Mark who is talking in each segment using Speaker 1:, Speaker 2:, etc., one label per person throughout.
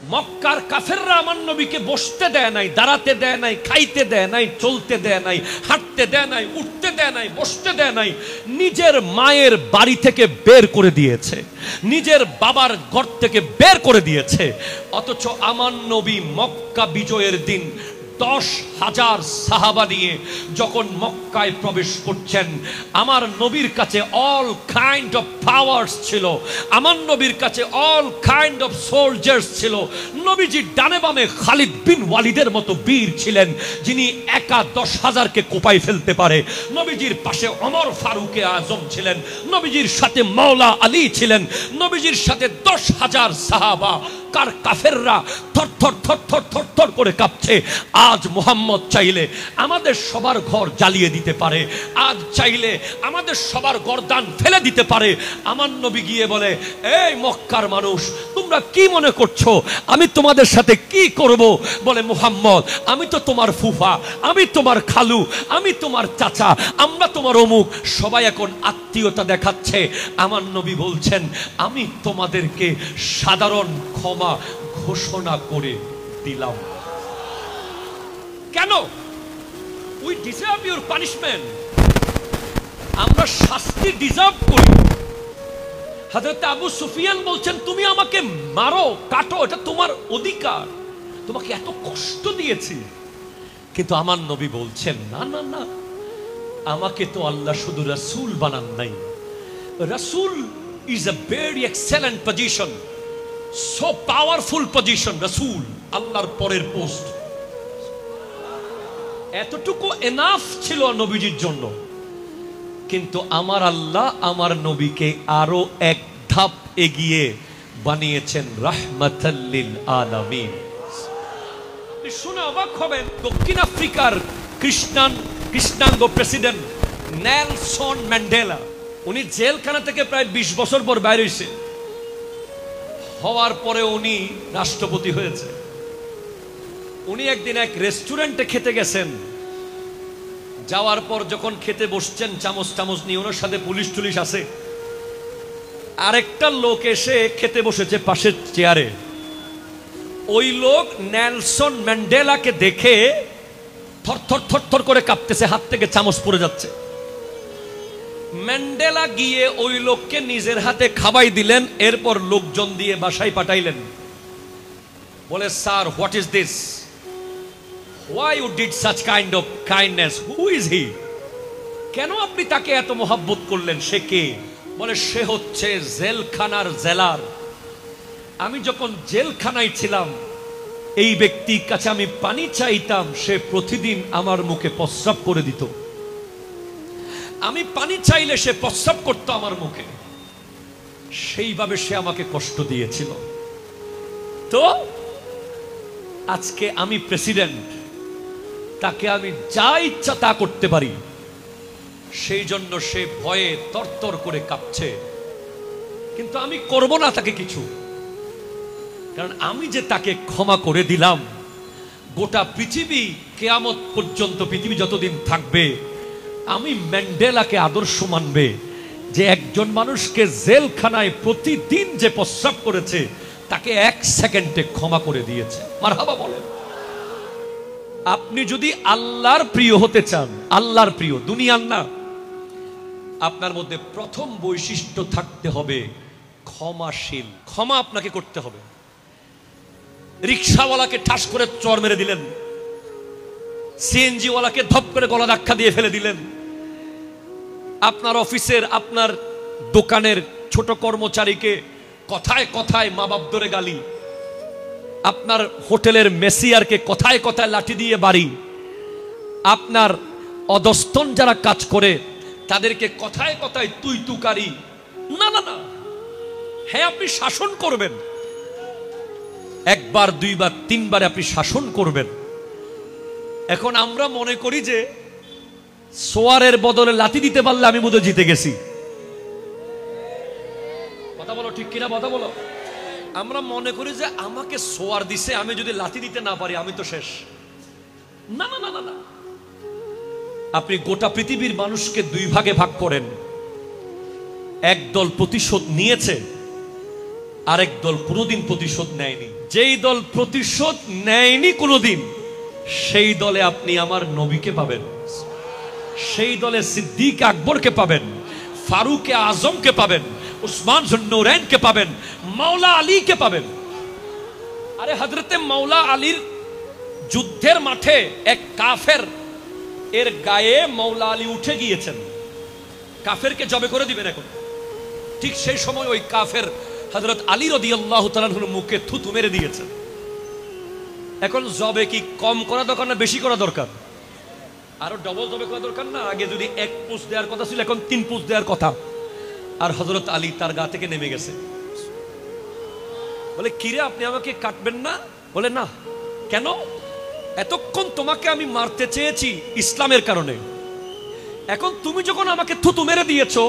Speaker 1: মক্কার কাফেররা আমার নবীকে বসতে দেয় নাই, দাঁড়াতে দেয় নাই, খাইতে দেয় নাই, চলতে দেয় নাই, হাঁটতে দেয় নাই, উঠতে দেয় নাই, বসতে দেয় নাই। নিজের মায়ের বাড়ি থেকে বের করে দিয়েছে, নিজের বাবার ঘর থেকে বের করে দিয়েছে। অথচ আমার নবী মক্কা বিজয়ের দিন 10,000 সাহাবা নিয়ে যখন মক্কায় প্রবেশ করছেন, আমার নবীর কাছে অল কাইন্ড অফ পাওয়ার্স ছিল, আমার নবীর কাছে অল কাইন্ড অফ সোলজার্স ছিল। নবীজি ডানে বামে খালিদ বিন ওয়ালিদের মতো বীর ছিলেন, যিনি একা 10,000কে কোপায় ফেলতে পারে। নবীজির পাশে ওমর ফারুকে আজম ছিলেন, নবীজির সাথে মাওলা আলী ছিলেন, নবীজির সাথে 10,000 সাহাবা। কার কাফেররা থর থর থর থর থর থর করে কাঁপছে। আজ মুহাম্মদ চাইলে আমাদের সবার ঘর জ্বালিয়ে দিতে পারে, আজ চাইলে আমাদের সবার গর্দান ফেলে দিতে পারে। আমার নবী গিয়ে বলে, এই মক্কার মানুষ, তোমরা কি মনে করছো আমি তোমাদের সাথে কি করব? বলে, মুহাম্মদ, আমি তো তোমার ফুফা, আমি তোমার খালু, আমি তোমার চাচা, আমরা তোমার অমুক। সবাই এখন আত্মীয়তা দেখাচ্ছে। আমার নবী বলছেন, আমি তোমাদেরকে সাধারণ ক্ষমা ঘোষণা করে দিলাম। কেন? We deserve your punishment. আমরা শাস্তি ডিজার্ভ করি। হযরত আবু সুফিয়ান বলছেন, তুমি আমাকে মারো, কাটো, এটা তোমার অধিকার, তোমাকে এত কষ্ট দিয়েছি। কিন্তু আমার নবী বলছেন, না না না, আমাকে তো আল্লাহ শুধু রাসূল বানান নাই। রাসূল is a very excellent position, so powerful position. রাসূল আল্লাহর পরের পোস্ট। এতটুকু এনাফ ছিল নবীজির জন্য। কিন্তু আমার আল্লাহ আমার নবীকে আরো এক ধাপ এগিয়ে বানিয়েছেন রাহমাতাল লিল আলামিন। শুনে অবাক হবেন, দক্ষিণ আফ্রিকার কৃষ্ণাঙ্গ প্রেসিডেন্ট নেলসন ম্যান্ডেলা, উনি জেলখানা থেকে প্রায় 20 বছর পর বাইরে এসে হওয়ার পরে উনি রাষ্ট্রপতি হয়েছে। উনি একদিন এক রেস্টুরেন্টে খেতে গেছেন। যাওয়ার পর যখন খেতে বসছেন, চামচ নিয়ে, ওনার সাথে পুলিশ টুলিশ আছে। আরেকটা লোক এসে খেতে বসেছে পাশের চেয়ারে। ওই লোক নেলসন ম্যান্ডেলাকে দেখে থরথর থরথর করে কাঁপতেছে, হাত থেকে চামচ পড়ে যাচ্ছে। ম্যান্ডেলা গিয়ে ওই লোককে নিজের হাতে খাওয়াই দিলেন। এরপর লোকজন দিয়ে বাসায় পাঠাইলেন। বলে, sir, what is this? Why you did such kind of kindness? Who is he? কেন আপনি তাকে এত মোহাব্বত করলেন? সে কে? বলে, সে হচ্ছে জেলখানার জেলার। আমি যখন জেলখানায় ছিলাম, এই ব্যক্তির কাছে আমি পানি চাইতাম, সে প্রতিদিন আমার মুখে প্রস্রাব করে দিত। আমি পানি চাইলে সে প্রস্রাব করত আমার মুখে। সেইভাবে সে আমাকে কষ্ট দিয়েছিল। তো আজকে আমি প্রেসিডেন্ট, তাকে আমি যা ইচ্ছা তা করতে পারি। সেই জন্য সে ভয়ে তরতর করে কাঁপছে। কিন্তু আমি করব না তাকে কিছু, কারণ আমি যে তাকে ক্ষমা করে দিলাম, গোটা পৃথিবী কিয়ামত পর্যন্ত, পৃথিবী যতদিন থাকবে, আমি ম্যান্ডেলাকে আদর্শ মানবে যে একজন মানুষকে জেলখানায় প্রতিদিন যে প্রস্রাব করেছে, তাকে 1 সেকেন্ডে ক্ষমা করে দিয়েছে। মারহাবা বলেন। আপনি যদি আল্লাহর প্রিয় হতে চান, আল্লাহর প্রিয়, দুনিয়ার না, আপনার মধ্যে প্রথম বৈশিষ্ট্য থাকতে হবে ক্ষমাশীল। ক্ষমা আপনাকে করতে হবে। রিকশাওয়ালাকে ঠাস করে চর মেরে দিলেন, সিএনজি ওয়ালাকে ধপ করে গলা ধাক্কা দিয়ে ফেলে দিলেন, আপনার অফিসের, আপনার দোকানের ছোট কর্মচারীকে কথায় কথায় মা বাপ ধরে গালি, আপনার হোটেলের মেসিয়ারকে কথায় কথায় লাঠি দিয়ে বাড়ি, আপনার অধস্তন যারা কাজ করে তাদেরকে কথায় কথায় তুই তুকারি। না না না, হ্যাঁ, আপনি শাসন করবেন, 1 বার 2 বার 3 বার আপনি শাসন করবেন। এখন আমরা মনে করি যে সোয়ারের বদলে লাঠি দিতে পারলে আমি বোধহয় জিতে গেছি। কথা বলো, ঠিক কিনা কথা বলো। আমরা মনে করি যে আমাকে সোয়ার দিছে, আমি যদি লাঠি দিতে না পারি আমি তো শেষ। না না না না, আপনি গোটা পৃথিবীর মানুষকে 2 ভাগে ভাগ করেন। এক দল প্রতিশোধ নিয়েছে, আরেক দল কোনোদিন প্রতিশোধ নেয়নি। যেই দল প্রতিশোধ নেয়নি কোনোদিন, সেই দলে আপনি আমার নবীকে পাবেন, সেই দলে সিদ্দিক আকবরকে পাবেন, ফারুক আজমকে পাবেন, উসমান জুন্নুরাইনকে পাবেন, মাওলা আলীকে পাবেন। আরে হযরতে মাওলা আলীর যুদ্ধের মাঠে এক কাফের এর গায়ে মাওলা আলী উঠে গিয়েছেন, কাফেরকে জবে করে দিবেন এখন। ঠিক সেই সময় ওই কাফের হযরত আলী রাদিয়াল্লাহু তাআলা আনহুর মুখে থুতু মেরে দিয়েছেন। এখন জবে কি কম করা দরকার না বেশি করা দরকার? আরো ডবল জবে করা দরকার না? আগে যদি 1 পুশ দেওয়ার কথা ছিল, এখন 3 পুশ দেওয়ার কথা। আর হযরত আলী তার গা থেকে নেমে গেছে। বলে, কিরে আপনি আমাকে কাটবেন না? বলে, না। কেন? এতক্ষণ তোমাকে আমি মারতে চেয়েছি ইসলামের কারণে, এখন তুমি যখন আমাকে থুতু মেরে দিয়েছো,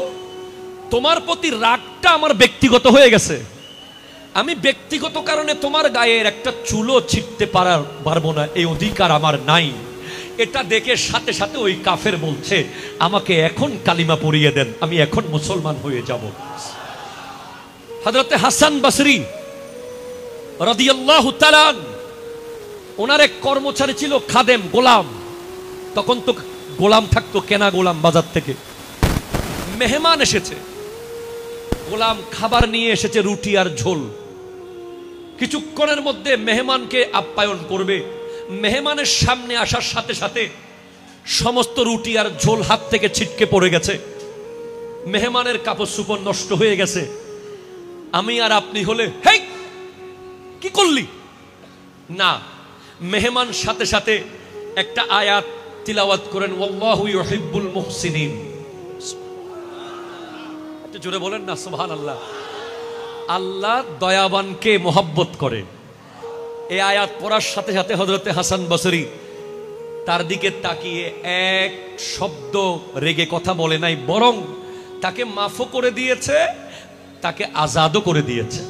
Speaker 1: তোমার প্রতি রাগটা আমার ব্যক্তিগত হয়ে গেছে। আমি ব্যক্তিগত কারণে তোমার গায়ের একটা চুলও ছিটতে পারবো না, এই অধিকার আমার নাই। এটা দেখে সাথে সাথে ওই কাফের বলছে, আমাকে এখন কালিমা পড়িয়ে দেন, আমি এখন মুসলমান হয়ে যাব। হযরতে হাসান বসরি রাদিয়াল্লাহু তাআলা, ওনার এক কর্মচারী ছিল খাদেম, গোলাম। তখন তো গোলাম থাকতো, কেনা গোলাম বাজার থেকে। মেহমান এসেছে, গোলাম খাবার নিয়ে এসেছে, রুটি আর ঝোল। কিছুক্ষণের মধ্যে মেহমানকে আপ্যায়ন করবে। মেহমানের সামনে আসার সাথে সাথে সমস্ত রুটি আর ঝোল হাত থেকে ছিটকে পড়ে গেছে, মেহমানের কাপড় চোপড় নষ্ট হয়ে গেছে। আমি আর আপনি হলে, হেই কি করলি? না, মেহমান সাথে সাথে একটা আয়াত তিলাওয়াত করেন, ওয়াল্লাহু ইউহিব্বুল মুহসিনিন। একটু জোরে বলেন না সুবহানাল্লাহ। আল্লাহ দয়াবানকে মোহাব্বত করে। এই আয়াত পড়ার সাথে সাথে হযরতে হাসান বসরি তার দিকে তাকিয়ে এক শব্দ রেগে কথা বলে নাই, বরং তাকে মাফও করে দিয়েছে, তাকে আজাদও করে দিয়েছে।